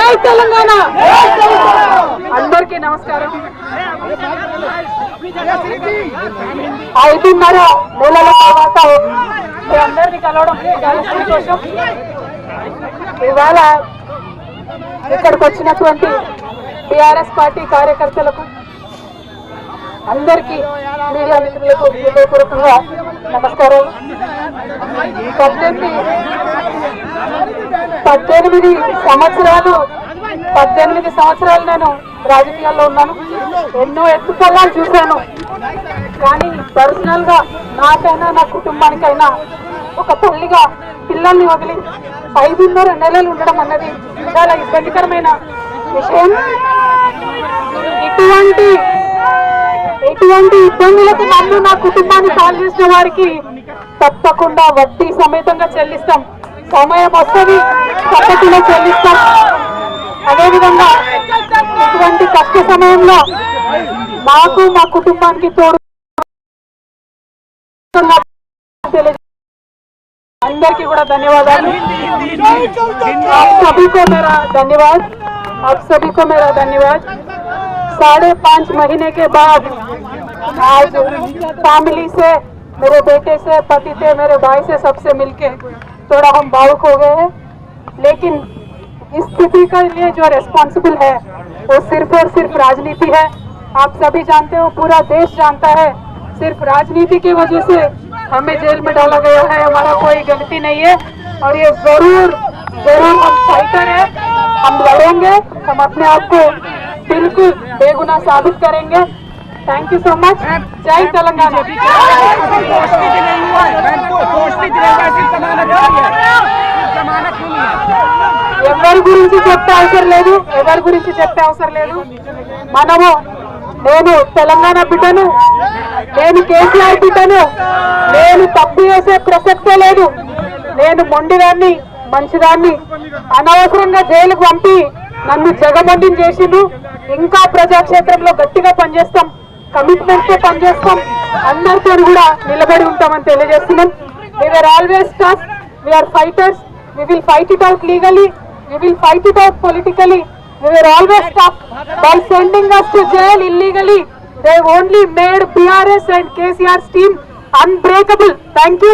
జై తెలంగాణ. అందరికీ నమస్కారం. 5.5 నెలల తర్వాత మీ అందరినీ కలవడం చాలా సంతోషం. ఇవాళ ఇక్కడికి వచ్చినటువంటి టిఆర్ఎస్ పార్టీ కార్యకర్తలకు అందరికీ మీడియా మిత్రులకు హృదయపూర్వకంగా నమస్కారాలు. 18 సంవత్సరాలు నేను రాజకీయాల్లో ఉన్నాను. ఎన్నో ఎత్తుపల్లాలు చూశాను. కానీ పర్సనల్ గా నాకైనా నా కుటుంబానికైనా ఒక తల్లిగా పిల్లల్ని వదిలి 5.5 నెలలు ఉండడం అన్నది చాలా ఇబ్బందికరమైన విషయం. ఇటువంటి ఇబ్బందులకు నన్ను నా కుటుంబాన్ని సాల్వ్ చేసిన వారికి తప్పకుండా వడ్డీ సమేతంగా చెల్లిస్తాం. సమయం వస్తుంది, పద్ధతిలో చెల్లిస్తాం. అదేవిధంగా ఇటువంటి కష్ట సమయంలో నాకు మా కుటుంబానికి తోడు అందరికీ కూడా ధన్యవాదాలు. आप सभी को मेरा धन्यवाद. 5.5 महीने के बाद आज फैमिली से, मेरे बेटे से, पति से, मेरे भाई से, सबसे मिलके थोड़ा हम भावुक हो गए हैं. लेकिन इस स्थिति के लिए जो रेस्पॉन्सिबल है वो सिर्फ और सिर्फ राजनीति है. आप सभी जानते हो, पूरा देश जानता है. सिर्फ राजनीति की वजह से हमें जेल में डाला गया है. हमारा कोई गलती नहीं है और ये जरूर हम फाइटर है. हम लड़ेंगे, हम अपने आप को बिल्कुल बेगुनाह साबित करेंगे. Thank you so much. जय तेलंगाना. ఎవరి గురించి చెప్పే అవసరం లేదు. మనము, నేను తెలంగాణ బిడ్డను, నేను కేసీఆర్ బిడ్డను, నేను తప్పు చేసే ప్రసక్తే లేదు. నేను మొండిదాన్ని, మంచిదాన్ని. అనవసరంగా జైలుకు పంపి నన్ను జగమండిని చేసిండు. ఇంకా ప్రజాక్షేత్రంలో గట్టిగా పనిచేస్తాం, కమిట్మెంట్ తో పనిచేస్తాం, అందరితో కూడా నిలబడి ఉంటామని తెలియజేస్తున్నాం. We were always tough. We are fighters. We will fight it out legally. We will fight it out politically. We were always tough. By sending us to jail illegally, they only made BRS and KCR's team unbreakable. Thank you.